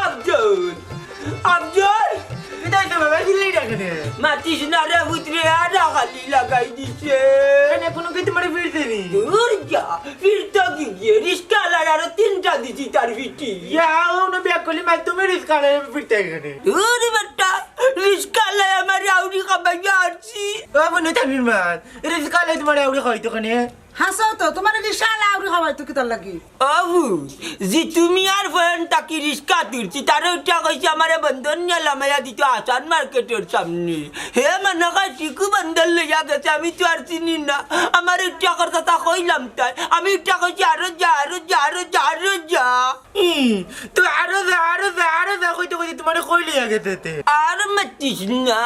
আব্দুল আব্দুল কিদাই তো বাবা দিলেই ডাকে মাতিস না রে বুতরে আর খালি লাগাই দিছে এনে কোনো কি তোমারে ফিরতে নি দূর যা ফিরতো কি গিয়ে রিস্কা লাগার তিনটা দিছি তার ভিটি যাও না বিয়া করলি মা তুমি রিস্ক করে ফিরতে এখানে দূর বেটা রিস্কা লাই আমার আউরি খাবার যাচ্ছি বাবা নে তামির মান রিস্ক করে তোমারে আউরি খাইতো কেনে হাসাও তো তোমার বিশাল আউরি খাওয়াই তো কিতার লাগি আবু জি তুমি আর ফেন তাকি রিস্কা তুলছি তার ওইটা কইছে আমারে বন্ধন নিয়ে লামাইয়া দিত আসান মার্কেটের সামনে হে মানে কাজ ঠিকু বন্ধন লইয়া গেছে আমি তো আর চিনি না আমার ওইটা কথা তা কইলাম তাই আমি ওইটা কইছি আরো যা আরো যা আরো যা আরো যা তো আরো যা কইতো কইতে তোমারে কইলি আগে তেতে আর মাতিস না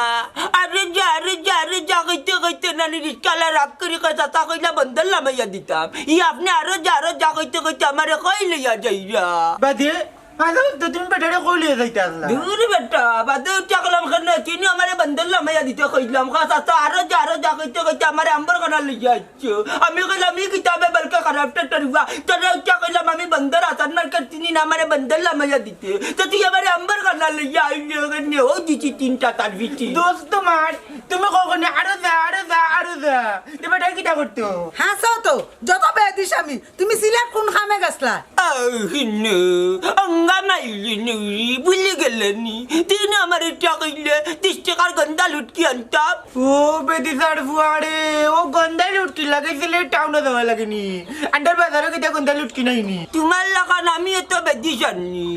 আরো যা আরো যা আরো যা কইতে কইতে নানি রিস্কালা রাগ করে কথা তা কইলা বন্ধন লামাইয়া দিতাম ই আপনি আরো যা কইতে কইতে আমারে কই লইয়া যাইয়া বাদে আদা তো তুমি বেটারে কইলি যাইতে আসলা দূর বেটা বাদে উঠা কলাম খান চিনি আমারে বন্ধন লামাইয়া দিতে কইলাম খাসা তো আরো যা কইতে কইতে আমারে আম্বর কানা লইয়া যাচ্ছ আমি কইলাম ই কিতাবে বলকে খারাপটা তরবা তোরা উঠা কইলাম আমি বন্দর আসান মার্কেট চিনি না আমারে বন্ধন লামাইয়া দিতে তো তুই আমারে আম্বর কানা লইয়া আইলে গনে ও দিছি তিনটা তার ভিটি দোস্ত তোমার তুমি কখনো আরো যা তুমি বেটা কিটা করতো হাসাও তো যত বেদিস আমি তুমি সিলেট কোন খামে গেছলা আহিনো অঙ্গা মাইলি নুরি ভুলে গেলেনি তিন আমার এটা কইলে 30 টাকার গন্দা লুটকি আনতাম ও বেদি সার ফুয়াড়ে ও গন্ডা লুটকি লাগাইছিলে টাউনে যাওয়া লাগেনি আন্ডার বাজারে কিটা গন্ডা লুটকি নাইনি তোমার লাগান আমি এত বেদি জানি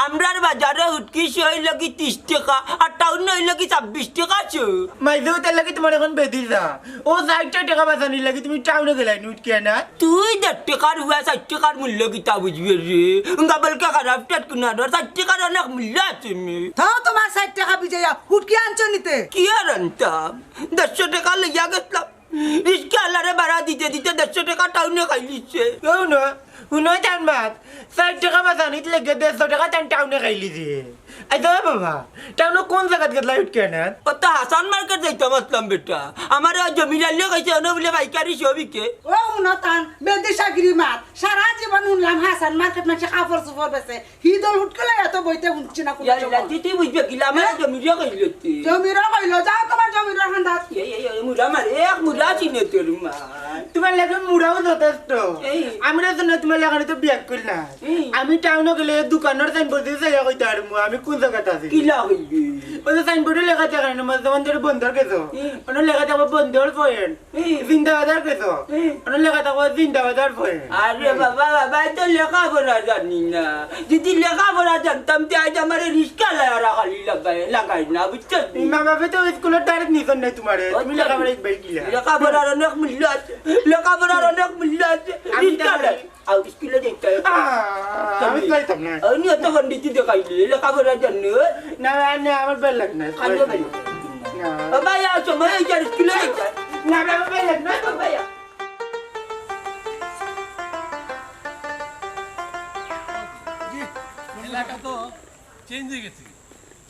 আমরার বাজারে উটকি সই লাগি 30 টাকা আর টাউনে হই লাগি 26 টাকা আছে মাইদেও তার লাগি তোমার এখন বেদি যা ও 60 টাকা বাজানি লাগি তুমি টাউনে গেলাই লুটকি আনা তুই 10 টাকার হুয়া 60 টাকার মূল্য কিতা বুঝবি রে গাবলকে খারাপ টাট কুনা 60 টাকার অনেক মূল্য আছে মি তাও তোমার 60 টাকা বিজয়া হুটকি আনছো নিতে কি আর আনতাম 100 টাকা লইয়া গেছিলাম রিস্কা আল্লাহরে ভাড়া দিতে 100 টাকা টাউনে খাইলিছে শুনো টান বাদ 60 টাকা বাজানিত লেগে 150 টাকা টাউনে খাইলি দিয়ে আইতো বাবা টাউনে কোন জায়গাত গেলা লুটকি আনা কত হাসান মার্কেট যাইতাম আসলাম বেটা আমার জমিন আলিয়া কইছে অন্য বলে পাইকারি সবিকে ও উনতান বেদিসা গিরিমাত সারা জীবন উনলাম হাসান মার্কেট মাঝে কাপড় সুপর বেছে হিদল হুটকলে এত বইতে উঠছি না কোন ইয়াল্লা তুই বুঝবে কিলা আমার জমিরিয়া কইলতি জমিরা কইলো যাও তোমার জমিরা হান্দাত মুরা মারে এক মুরা চিনে তোর মা তোমার লাগে মুড়াও যথেষ্ট এই। আমরা জন্য তোমার লাগানি তো বিয়া করি না আমি টাউনে গেলে দোকানের সাইনবোর্ড দিয়ে যাই কইতে আর আমি কোন জায়গাতে আছি কিলা হইবি ওই যে সাইনবোর্ডে লেখা থাকে না মাঝে মাঝে বন্ধর কেছো ওখানে লেখা থাকবে বন্ধর পয়েন্ট জিন্দাবাদার কেছো ওখানে লেখা থাকবে জিন্দাবাদার পয়েন্ট আরে বাবা তো লেখাপড়া জানি না যদি লেখাপড়া জানতাম তো আজ আমার রিস্কা লাগালি লাগাই না বুঝছো মা বাবা তো স্কুলের তারিখ নিছেন নাই তোমারে তুমি লেখাপড়া একবার কিলা লেখাপড়ার অনেক মূল্য আছে লেখাপড়ার অনেক মূল্য আছে রিস্কা আর স্কুলে দেখতে আমি চাইতাম না আমি এত পন্ডিতি দেখাইলি লেখাপড়া জানি না না আমার বেল লাগ না কাজে বাড়ি বাবা ইয়া সময় যার স্কুলে দেখতে না বাবা বেল লাগ না বাবা ইয়া এলাকা তো চেঞ্জ হয়ে গেছে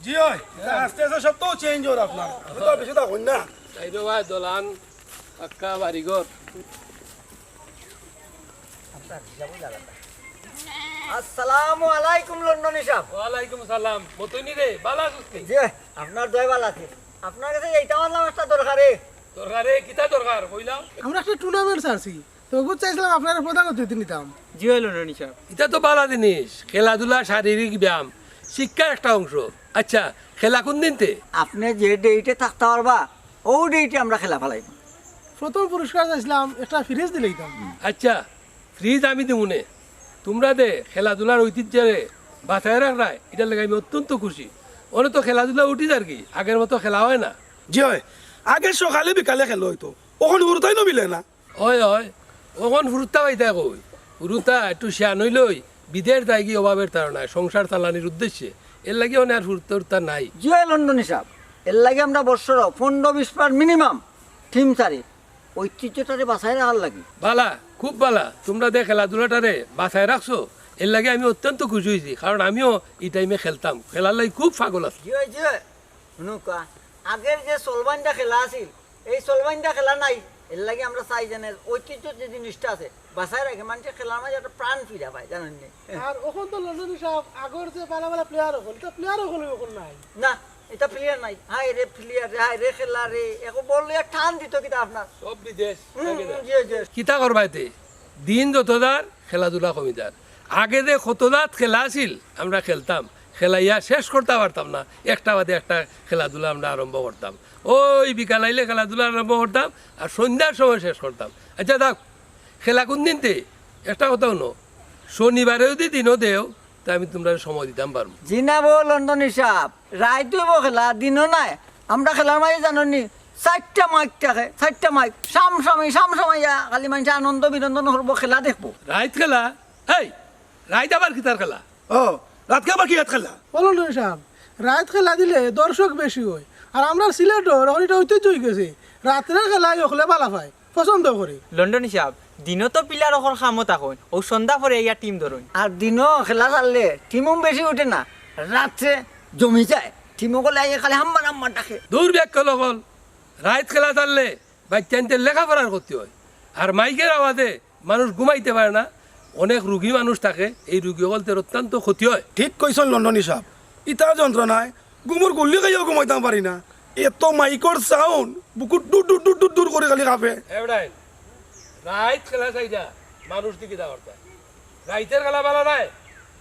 জি হয় আস্তে আস্তে সব তো চেঞ্জ হল আপনার তো বেশি থাকুন না তাই তো ভাই দোলান পাক্কা বাড়িঘর আসসালামু আলাইকুম লন্ডন সাহেব ওয়ালাইকুম সালাম মতনি রে বালা সুস্তি জি আপনার দয় ভালো আছে আপনার কাছে এইটা আমার একটা দরকারে দরকারে কিতা দরকার কইলাম আমরা একটা টুর্নামেন্ট ছাড়ছি তো ওগুলো চাইছিলাম আপনারা প্রধান অতিথি নিতাম জি হলো ননি সাহেব এটা তো বালা জিনিস খেলাধুলা শারীরিক ব্যায়াম শিক্ষার একটা অংশ আচ্ছা খেলা কোন দিনতে আপনি যে ডেটে থাকতে পারবা ও ডেটে আমরা খেলা ফেলাইব প্রথম পুরস্কার চাইছিলাম একটা ফ্রিজ দিলে দিতাম আচ্ছা ফ্রিজ আমি দিমুনে তোমরা দে খেলাধুলার ঐতিহ্যে বাঁচায় রাখরায় এটার লাগে আমি অত্যন্ত খুশি ওনে তো খেলাধুলা উঠি আর কি আগের মতো খেলা হয় না জি হয় আগে সকালে বিকালে খেলো হয়তো ওখানে গুরুতাই নমিলে না হয় হয় ওখন ফুরুতা পাইতা কই ফুরুতা একটু শেয়ান হইলই বিদের তাই কি অভাবের তাড়নায় সংসার চালানির উদ্দেশ্যে এর লাগে অনেক আর ফুরুতা নাই জি হয় লন্ডন সাহেব এর লাগে আমরা বছর 15-20 মিনিমাম টিম চারি ঐতিহ্যটারে বাঁচাই রাখার লাগে বালা খুব বালা তোমরা দে খেলাধুলাটারে বাঁচায় রাখছো এর লাগে আমি অত্যন্ত খুশি হয়েছি কারণ আমিও এই টাইমে খেলতাম খেলার লাগে খুব পাগল আছি জি হয় শুনুকা আগের যে সলবাইন্দা খেলা আছিল এই সলবাইন্দা খেলা নাই এর লাগে আমরা চাই জানে ঐতিহ্য যে জিনিসটা আছে বাসায় রাখে মানুষে খেলার মাঝে একটা প্রাণ ফিরা পায় জানেন নি? আর ওখান তো লন্ডন সাহেব আগর যে পালা পালা প্লেয়ার হল তো প্লেয়ার হল ওখান নাই না এটা প্লেয়ার নাই, হাই রে প্লেয়ার রে, হাই রে খেলা রে, এখন বললে টান দিত কিতা আপনার। সব বিদেশ জি জি কিতা করবাইতে দিন যতদার খেলাধুলা কমিদার আগে যে কতদাত খেলা আছিল আমরা খেলতাম খেলাইয়া শেষ করতে পারতাম না একটা বাদে একটা খেলাধুলা আমরা আরম্ভ করতাম ওই বিকাল আইলে খেলাধুলা আরম্ভ করতাম আর সন্ধ্যার সময় শেষ করতাম আচ্ছা দেখ খেলা কোন দিনতে একটা কথা হলো শনিবারে যদি দিনও দেও তা আমি তোমরা সময় দিতাম পারবো জি না বো লন্ডন হিসাব রাইতো খেলা দিনও নাই আমরা খেলার মাঝে জানো নি 4টা মাইক থাকে 4টা মাইক সামসামাই খালি মানুষ আনন্দ বিনোদন করবো খেলা দেখবো রাইত খেলা এই রাইত আবার কিতার খেলা ও রাতকে আবার কি রাত খেলা ও লন্ডন সাহেব রাত খেলা দিলে দর্শক বেশি হয় আর আমরা সিলেটর এখন এটা ঐতিহ্য হয়ে গেছে রাত্রের খেলায় ওখলে পালা পায় পছন্দ করি লন্ডন হিসাব দিনও তো পিলার ওখর খামত এখন ও সন্ধ্যা পরে ইয়া টিম ধরুন আর দিনও খেলা চাললে টিমও বেশি ওঠে না রাত্রে জমি যায় টিমও গলে খালি হাম্বার ডাকে দূর ব্যাখ্যা লগল রাইত খেলা চাললে বাচ্চানতে লেখাপড়ার করতে হয় আর মাইকের আওয়াজে মানুষ ঘুমাইতে পারে না অনেক রুগী মানুষ থাকে এই রুগী বলতে অত্যন্ত ক্ষতি হয় ঠিক কইছেন লন্ডন হিসাব ইটা যন্ত্রণায় গুমুর গুল্লি খাইয়াও ঘুমাইতাম পারি না এত মাইকর সাউন্ড বুকুর দূর দূর দূর দূর দূর করে খালি কাঁপে এবারে রাইত খেলা চাইটা মানুষ দিকে দা করতে রাইতের খেলা ভালো নাই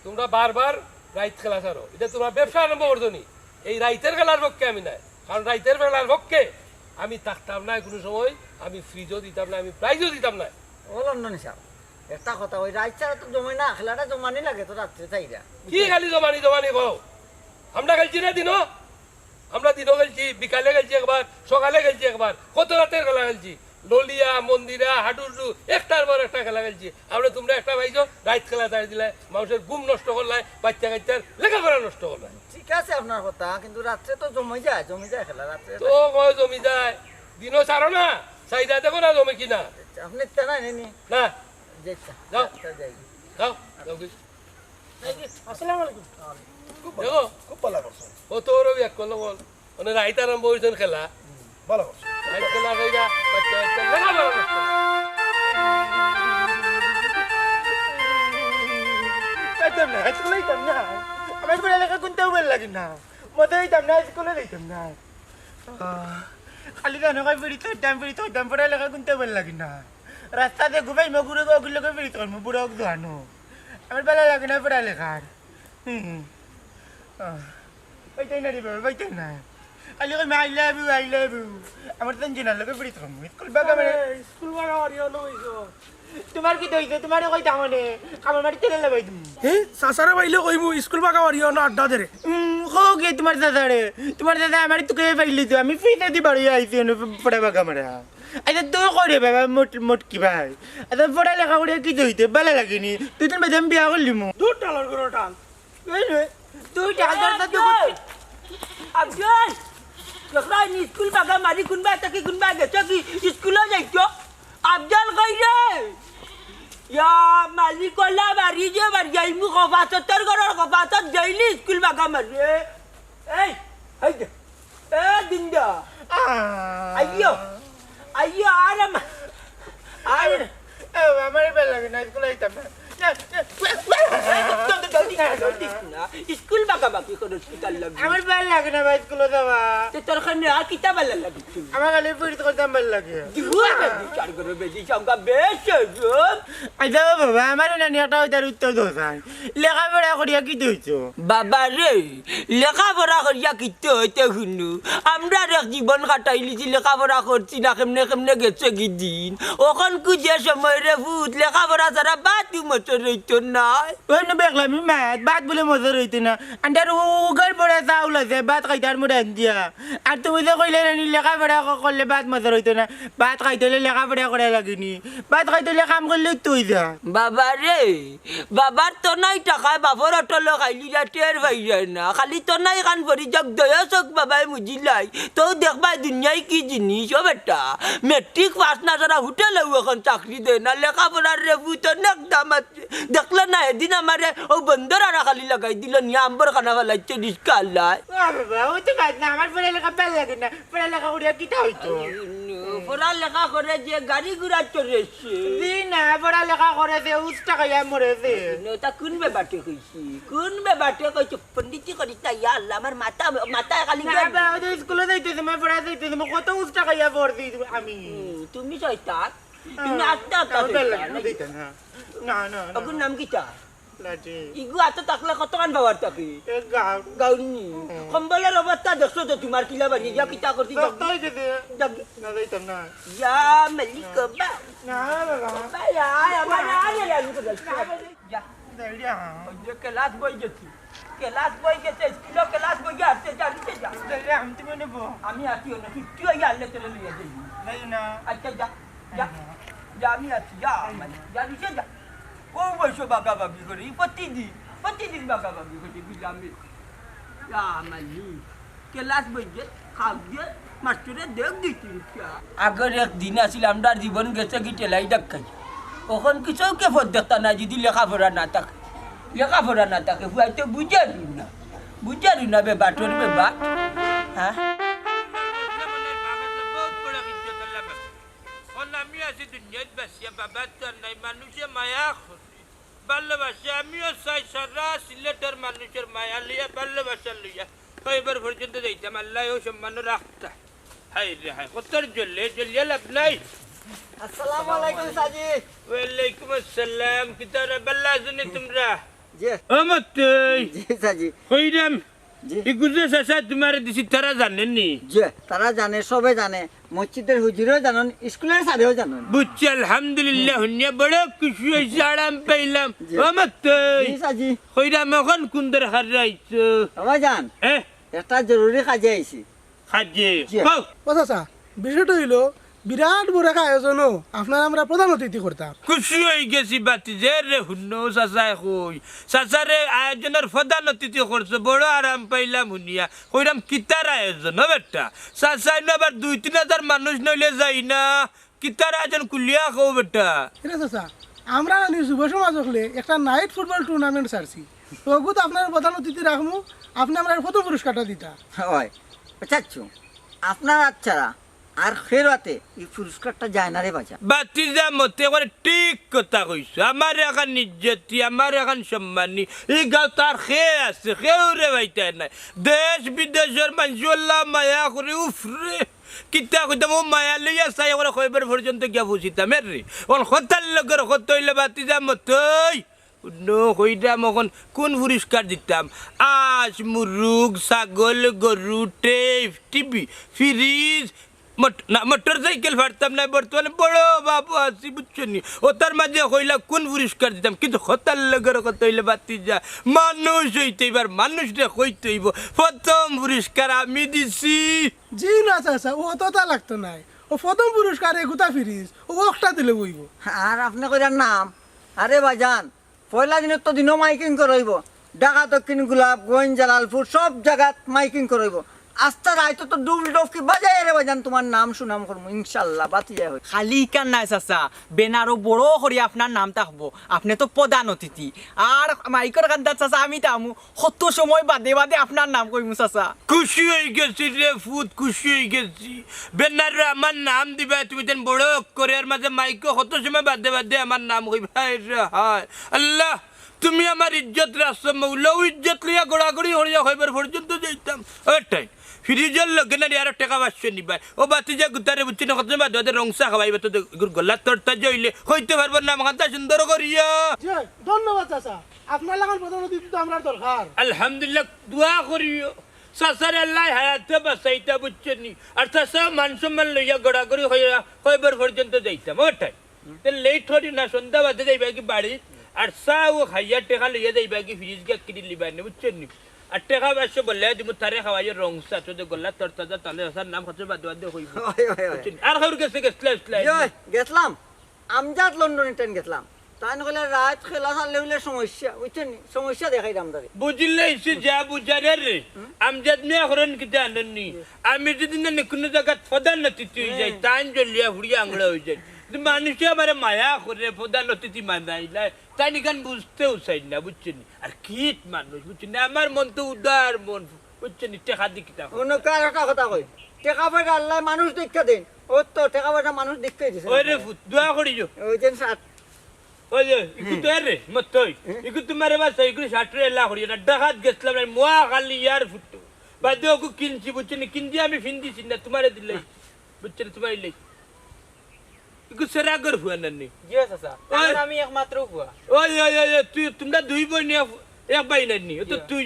তোমরা বারবার রাইত খেলা ছাড়ো এটা তোমরা ব্যবসা আরম্ভ করছো নি এই রাইতের খেলার পক্ষে আমি নাই কারণ রাইতের খেলার পক্ষে আমি থাকতাম না কোনো সময় আমি ফ্রিজও দিতাম না আমি প্রাইজও দিতাম না ও লন্ডন হিসাব একটা কথা ওই রাত ছাড়া তো জমে না খেলাটা জমানি লাগে তো রাত্রে চাইরা কি খালি জমানি জমানি কও আমরা খেলছি না দিনও আমরা দিনও খেলছি বিকালে খেলছি একবার সকালে খেলছি একবার কত রাতের খেলা খেলছি ললিয়া মন্দিরা হাডুডু একটার পর একটা খেলা খেলছি আমরা তোমরা একটা পাইছো রাইত খেলা চাই দিলে মানুষের ঘুম নষ্ট করলাই বাচ্চা কাচ্চার লেখাপড়া নষ্ট করলাই ঠিক আছে আপনার কথা কিন্তু রাত্রে তো জমে যায় খেলা রাত্রে তো কয় জমি যায় দিনও ছাড়ো না চাহিদা দেখো না জমে কিনা আপনি তে না নেনি না যেটা যাও। যাই যাও যাও কি। আসসালামু আলাইকুম দেখো খুব ভালো করছো ও তোরও এক করলো বল মানে রাইত আরম্ভ হয়েছেন খেলা ভালো করছো রাইত খেলা কইরা বাচ্চা বাচ্চা লেখাপড়া নষ্ট করে। যাইতাম না স্কুলে যাইতাম না আমার পড়ালেখা করতেও ভালো লাগে না মতো যাইতাম না স্কুলে যাইতাম না খালি জানো কই বিড়ি থইতাম পড়ালেখা করতেও ভালো লাগে না রাস্তাতে ঘুমাই মগুরে ওগুলোকে বিড়ি থইম বুড়ো জানো আমার ভালো লাগে না পড়ালেখার বাইতাই না রে বাবা বাইতাই না খালি কই আই লাভ ইউ আমার তো জিনার লোকে বিড়ি থইম স্কুল বাগা মানে স্কুল বাগা অরিও লইছো তোমার কি দইছে তোমার কই তামনে আমার মাটি তেলে লাগাই তুমি এই সাসারে বাইলে কইমু স্কুল বাগা বাড়িও না আড্ডা দেরে হোগে তোমার দাদা আমার তোকে পাইলি তো আমি ফ্রিতে দি বাড়ি আইছি পড়া বাগা মারা আচ্ছা তুই করে বাবা মোট কি ভাই আচ্ছা পড়া লেখা করে কি দইতে ভালো লাগেনি তুই তো বেদম বিয়া করলি মু দূর টালার করে টান তুই টাকা দরকার তো আফজাল দেখরা নি স্কুল বাগা মারি কোনবা তাকে কোনবা গেছ কি স্কুলে যাইছো আফজাল কই রে ইয়া মালিক কলা বাড়ি যে বাড়ি যাইমু কফাতর ঘরের কফাতর যাইলি স্কুল বাগা মারি এই এই এ দিন্দা আইয়ো আরাম আর আমার ভালো লাগে না স্কুলে যাইতাম না স্কুল বাগা বাকি কোন হসপিটাল লাগবে আমার ভালো লাগে না ভাই স্কুলে যাওয়া তোর খানে আর কিতা ভালো লাগছে আমার খালি পড়ি করতাম ভালো লাগে চার করে বেশি সংখ্যা বেশ আচ্ছা বাবা আমার নানি একটা ওইটার উত্তর দোষান লেখাপড়া করিয়া কি দইছো বাবা রে লেখাপড়া করিয়া কিতে হইতে শুনু আমরা এক জীবন কাটাই লিছি লেখাপড়া করছি না কেমনে গেছে কি দিন ওখান যে সময় রে ভূত লেখাপড়া ছাড়া বাদ মতো রইতো নাই ওই না বেগলামি মাত বাত বলে মজা রইতে না আন্ডার উগার পড়া চাউল আছে বাত খাইতার মধ্যে দিয়া আর তুমি যে কইলে রানি লেখাপড়া করলে বাত মজা রইতো না বাত খাইতে হলে লেখাপড়া করা লাগেনি বাত খাইতে হলে কাম করলে তুই যা বাবা রে বাবার তো নাই টাকা বাপর অটল খাইলি টের পাই যায় না খালি তো নাই কান ভরি যাক দয়া চোখ বাবাই মুজিলাই তো দেখবা দুনিয়ায় কি জিনিস ও বেটা মেট্রিক পাস না যারা হোটেলেও এখন চাকরি দেয় না লেখাপড়ার রে ভূত অনেক দাম আছে দেখলে না এদিন আমারে ও বন্দর আর খালি লাগাই দিল নিয়ে আম্বর খানা ফেলাইছে রিস্কা আল্লাহ বাবা ও তো কাজ না আমার পড়ালেখা ভালো লাগে না পড়ালেখা করিয়া কিটা হইতো পড়ালেখা করে যে গাড়ি ঘোড়া চড়েছে জি না পড়ালেখা করেছে উস্তা খাইয়া মরেছে তা কোন ব্যাপারটা কইছি কোন ব্যাপারটা কইছি পন্ডিতি করিস না ইয়া আল্লাহ আমার মাথা খালি না বা ওই যে স্কুলে যাইতেছে মই পড়া যাইতেছে মই কত উস্তা খাইয়া পড়ছি আমি তুমি শয়তান তুমি আত্মা না না আগুন নাম কি তা লাজি ইগু আত তাকলে কতখান বাবার তাকে গাও গাউনি কম্বলের অবস্থা দেখছো তো তোমার কিলা বাড়ি যা কিতা করছি তাই যেতে না যাইতাম না ইয়া মালিক বা না বাবা বা ইয়া আমার আরে লাগু তো যা দেড়িয়া যে ক্লাস বই গেছি ক্লাস বই গেছে স্কুল ক্লাস বই গেছে জানিতে যা দেড়িয়া আমি তুমি নেব আমি আছিও না তুই ইয়া আল্লাহ চলে লিয়ে যাই নাই না আচ্ছা যা যা যা আমি আছি যা মানে যা নিচে যা ও বসে বাগাবাগি করি প্রতিদিন বাগাবাগি করি বিজামি যা মালি ক্লাস বই গে খাগে মাস্টারে দেখ দিচ্ছি আগের একদিন আসলে আমরা জীবন গেছে কি টেলাই দেখাই কখন কিছু কে দেখতা না যদি লেখাপড়া না থাকে হয়তো বুঝারি না বে বাটর বে বাট হ্যাঁ আমি আছি দুনিয়াত বাসিয়া বাবা তোর নাই মানুষে মায়া ভালোবাসা আমিও চাই সারা সিলেটের মানুষের মায়া লইয়া ভালোবাসা লইয়া এবার পর্যন্ত যাইতাম আল্লাহ ও সম্মান রাখতা হাই রে হাই কতর জ্বলিয়া লাভ নাই আসসালামু আলাইকুম সাজি ওয়ালাইকুম আসসালাম কিতারা বাল্লা জনি তোমরা জি আমতই জি সাজি কইরাম জি। ইগুজে সাসা তোমার দিছি তারা জানেননি জি তারা জানে সবে জানে মসজিদের হুজুরও জানেন স্কুলের স্যারেও জানেন বুঝছি আলহামদুলিল্লাহ হুনিয়া বড় খুশি হয়েছে আরাম পাইলাম জি। আমতই জি সাজি কইরাম এখন কুন্দর হারাইছো বাবা জান হ্যাঁ একটা জরুরি কাজে আইছি খাজে জি। কও ও চাচা বিষয়টা হইল বিরাট বড় একটা আয়োজনও আপনার আমরা প্রধান অতিথি করতাম খুশি হয়ে গেছি বাতি যে রে হুন্ন চাচাই কই চাচারে আয়োজনের প্রধান অতিথি করছো বড় আরাম পাইলাম শুনিয়া কইরাম কিতার আয়োজন বেটা চাচাই না আবার 2-3 হাজার মানুষ নইলে যাই না কিতার আয়োজন কুলিয়া কও বেটা এটা চাচা আমরা যুব সমাজ হলে একটা নাইট ফুটবল টুর্নামেন্ট ছাড়ছি তবু তো আপনার প্রধান অতিথি রাখবো আপনি আমরা প্রথম পুরস্কারটা দিতা হয় চাচ্ছু আপনার আচ্ছারা আর খেরাতে এই পুরস্কারটা যায় না রে বাজা বাতিজা মতে করে ঠিক কথা কইছো আমার এখন ইজ্জতি আমার এখন সম্মানী এই গাঁও তার খেয়ে আছে খেয়েও রে বাইতাই নাই দেশ বিদেশের মানুষ আল্লাহ মায়া করে উফরে কিতা কইতাম ও মায়া লইয়া চাই করে কয়বার পর্যন্ত গিয়া বুঝিতাম রে ওন হতার লগের হত হইলে বাতিজা মতই কইতাম এখন কোন পুরস্কার দিতাম আজ মুরুগ ছাগল গরু tape TV fridge motorcycle ফাড়তাম না বর্তমানে বড় বাবু আছি বুঝছো নি ও তার মাঝে হইলা কোন পুরস্কার দিতাম কিন্তু হতার লগের কথা হইলে বাতি যা মানুষ হইতে এবার মানুষটা হইতে হইব প্রথম পুরস্কার আমি দিছি জি না চাচা ও তো তা লাগতো নাই ও প্রথম পুরস্কার এগুতা ফিরিস ও একটা দিলে বইব আর আপনি কইরার নাম আরে বাজান পয়লা দিনের তো দিনও মাইকিং করাইব ঢাকা দক্ষিণ গোলাপগঞ্জ জালালপুর সব জায়গাত মাইকিং করাইব আস্তা রাইতো তো ডুবল ডফকি বাজাই রে বাজান তোমার নাম সুনাম করবো ইনশাল্লাহ বাতি যায় হই খালি কান নাই চাচা বেনারও বড় করে আপনার নাম থাকবো আপনি তো প্রধান অতিথি আর মাইকর কান্দার চাচা আমি তামু কত সময় বাদে বাদে আপনার নাম কইমু চাচা খুশি হয়ে গেছি রে ফুট খুশি হয়ে গেছি বেনার আমার নাম দিবা তুমি তেন বড় করে আর মাঝে মাইকে কত সময় বাদে বাদে আমার নাম কইবা হায় রে হায় আল্লাহ তুমি আমার ইজ্জত রাখছো মৌলাও ইজ্জত লইয়া গোড়াগড়ি হরিয়া হইবার পর্যন্ত যাইতাম ওটাই ফ্রিজের লগে না আর টাকা পাঁচশো নিবাই ও বাতি যা গুতারে বুঝছি না কত বাদ রংসা খাওয়াইবে তো গলার তরতা জইলে হইতে পারবো না আমাকে সুন্দর করিয়া ধন্যবাদ চাচা আপনার লাগান প্রধান অতিথি তো আমরা দরকার আলহামদুলিল্লাহ দোয়া করিও চাচার আল্লাহ হায়াতে বাঁচাইতা বুঝছেন নি আর চাচা মান সম্মান লইয়া গড়াগড়ি হইয়া হইবার পর্যন্ত যাইতাম ওটাই লেট হরি না সন্ধ্যা বাদে যাইবা কি বাড়ি আর চা ও খাইয়া টেকা লইয়া যাইবা কি ফ্রিজ গা কিনে লিবাই না বুঝছেন নি আর টেকা বাসে বললে তুমি তারে খাওয়াই রংসা তো গলা তরতা তালে আসার নাম খাচ্ছে বাদ বাদ হইব আর খাওয়ার কাছে গেছলাম আমজাদ লন্ডনে ট্রেন গেছলাম তাই নকলে রাত খেলা চাললে হইলে সমস্যা বুঝছেন সমস্যা দেখাই দামদারে বুঝলে এসে যা বুঝারে রে আমজাদ মিয়া করেন কি জানেননি আমি যদি না কোনো জায়গা প্রধান অতিথি হয়ে যাই তাই জলিয়া হুড়িয়া আংলা হয়ে যায় মানুষে আমার মায়া করে প্রধান অতিথি মানাইলাই তাই নিখান বুঝতেও চাই না বুঝছেন আর কীট মানুষ বুঝছেন আমার মন তো উদার মন বুঝছেন টেকা দি কিতা অন্য কার একটা কথা কই টেকা পয়সা আল্লাহ মানুষ দেখা দেন ও তো টাকা পয়সা মানুষ দেখতে দিছে ওই রে ফুট দোয়া করিও ওই যে সাত ওই যে ইকু তো রে মতই ইকু তোমারে বাস ইকু শাটরে এলা করিও না ডাকাত গেছলাম না মোয়া খালি ইয়ার ফুট বাদে ওকে কিনছি বুঝছেন কিনদি আমি ফিন্দিছি না তোমারে দিলে বুঝছেন তোমার লাই ইকু সেরা কর ফুয়ান নি জিও চাচা কারণ আমি একমাত্র হুয়া ওই ওই ওই তুই তোমরা দুই বোন এক ভাই নানি তো তুই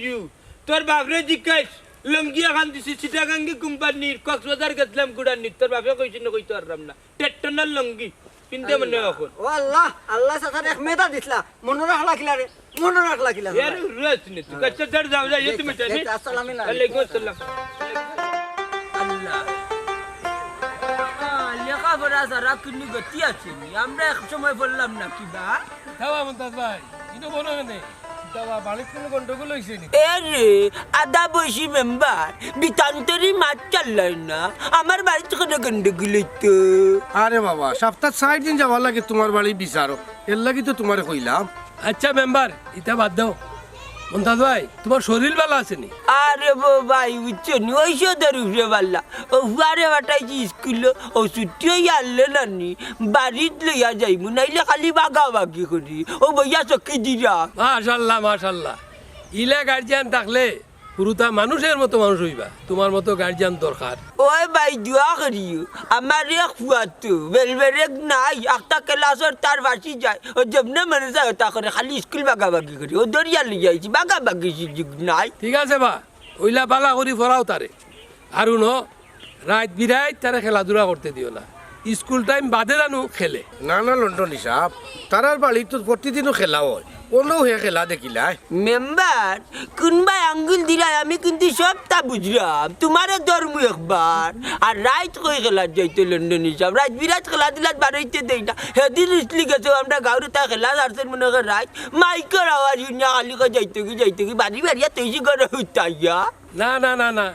তোর বাপরে জিজ্ঞাস লঙ্গি এখন দিছি চিটাগাঙ্গি কোম্পানির কক্সবাজার গেছিলাম গুড়ানি তোর বাপে কইছি না কইতে পারলাম না টেটনার লঙ্গি কিনতে মনে এখন ও আল্লাহ আল্লাহ সাথে এক মেদা দিছলা মনে রাখলা কিলা রে মনে রাখলা কিলা यार रस ने तू कच्चा दर्द जाओ जा ये तुम चले আসসালামু আলাইকুম वालेकुम अस्सलाम আল্লাহ লেখাপড়া যারা কিন্তু গতি আছে আমরা এক সময় বললাম না কি বা খাওয়া মন্তাজ ভাই ইনো বনো কেনে দাওয়া বালিক কোনো গন্ডগোল হইছে নি এরে আদা বসি মেম্বার বিতান্তরি মাছ চাল্লাই না আমার বাড়িতে কোনো গন্ডগোল হইতো আরে বাবা সপ্তাহ 60 দিন যাওয়ার লাগে তোমার বাড়ি বিচারো এর লাগি তো তোমারে কইলাম আচ্ছা মেম্বার ইটা বাদ দাও মন্তাজ ভাই তোমার শরীর ভালো আছে নি আরে ভাই বুঝছেন ওই সদর উপরে পাল্লা ও হুয়ারে বাটাইছি স্কুলে ও ছুটি হয়ে আনলে নানি বাড়িত লইয়া যাইমু নাইলে খালি বাগাবাগি করি ও বইয়া চকি দিরা মাশাআল্লাহ মাশাআল্লাহ ইলা গার্জিয়ান থাকলে পুরুতা মানুষের মতো মানুষ হইবা তোমার মতো গার্জিয়ান দরকার ওই ভাই দোয়া করিও আমার এক ফুয়াতো বেলবেরেক নাই একটা ক্লাসের তার বাসি যায় ও যেমনে মনে যায় তা করে খালি স্কুল বাগাবাগি করি ও দরিয়া লিয়ে যাইছি বাগাবাগি সুযোগ নাই ঠিক আছে বা ওইলা বালা করি ফরাও তারে আর ন রাত বিরাত তারে খেলাধুলা করতে দিও না স্কুল টাইম বাদে জানো খেলে না না লন্ডন হিসাব তারার বাড়ি তো প্রতিদিনও খেলা হয় কোনো হে খেলা দেখিলাই মেম্বার কোনবাই আঙ্গুল দিলাই আমি কিন্তু সবটা বুঝলাম তোমারে ধর্ম একবার আর রাইত কই খেলা যাইতো লন্ডন হিসাব রাত বিরাট খেলা দিলাত বাড়াইতে দেই না সেদিন ইসলি গেছে আমরা গাঁরে তা খেলা আসছেন মনে করে রাত মাইকের আওয়াজ শুনিয়া খালি যাইতো কি বাড়ি বাড়িয়া তৈরি করে উঠাইয়া না না না না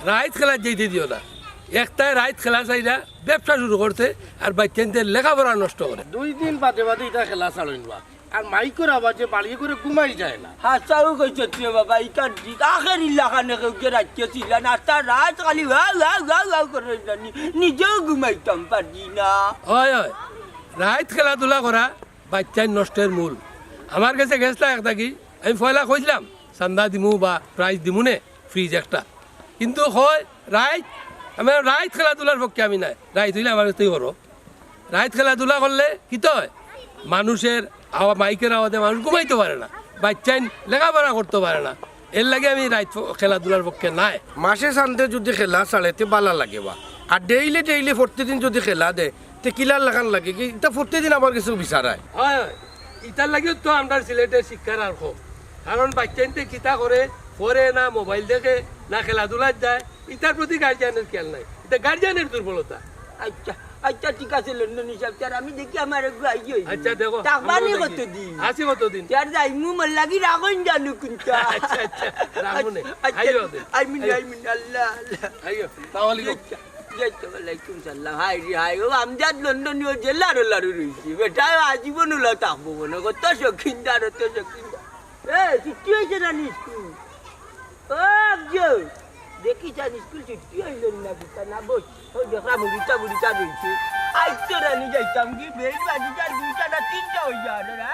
রাইত খেলা যেতে দিও না একটাই রাইত খেলা চাইরা ব্যবসা শুরু করতে আর বাচ্চাদের লেখাপড়া নষ্ট করে 2 দিন বাদে বাদে এটা খেলা চালাইবা আর মাইকের আওয়াজে বাড়ি করে ঘুমাই যায় না হাসাও কইছো তুই বাবা ইটা ঠিক আখের ইলাকানে কেউ রাখতে ছিল না তার রাত খালি হাউ করে জানি নিজেও ঘুমাইতাম পারি না হয় হয় রাইত খেলাধুলা করা বাচ্চার নষ্টের মূল আমার কাছে গেছলা একটা কি আমি পয়লা কইলাম চান্দা দিমু বা প্রাইজ দিমু নে ফ্রিজ একটা কিন্তু হয় রাইত আমার রাইত খেলাধুলার পক্ষে আমি নাই রাইত হইলে আমার তুই করো রাইত খেলাধুলা করলে কি তো হয় মানুষের মাইকের আওয়াজে মানুষ ঘুমাইতে পারে না বাচ্চাই লেখাপড়া করতে পারে না এর লাগে আমি রাইত খেলাধুলার পক্ষে নাই মাসে সানডে যদি খেলা চালাইতে বালা লাগে বা আর ডেইলি প্রতিদিন যদি খেলা দে তে কিলার লাগান লাগে কি এটা প্রতিদিন আমার কিছু বিচারায় হয় হয় ইটার লাগেও তো আমরা সিলেটের শিক্ষার আর হোক কারণ বাচ্চাইতে কিতা করে পড়ে না মোবাইল দেখে না খেলাধুলায় যায় ইটার প্রতি গার্জিয়ানের খেয়াল নাই এটা গার্জিয়ানের দুর্বলতা আচ্ছা আচ্ছা ঠিক আছে লন্ডন হিসাব তার আমি দেখি আমার আইয় আচ্ছা দেখো তাকবানি আমরাও কত দেখি। দিন আসি কতদিন তার যাইমু মন লাগি রাগন জানু কুনটা আচ্ছা আচ্ছা রামুনে আইও দে আইমিন আল্লাহ আল্লাহ আইও আসসালামু আলাইকুম ওয়ালাইকুম সালাম হাই রে হাই ও আমজাদ লন্ডনী ও জেলার লারু রইছি বেটা আজীবন লা থাকবো মনে কত শৌখিনদার তো শৌখিনদার ছুটি হয়েছে না স্কুল ও আবজো দেখি জানি স্কুল ছুটি হইল না বিটা না বস ও দেখলাম বুড়িটা রইছে আইতো রানি যাইতাম কি বেশ বাজিটা দুইটা না তিনটা হই যাবে না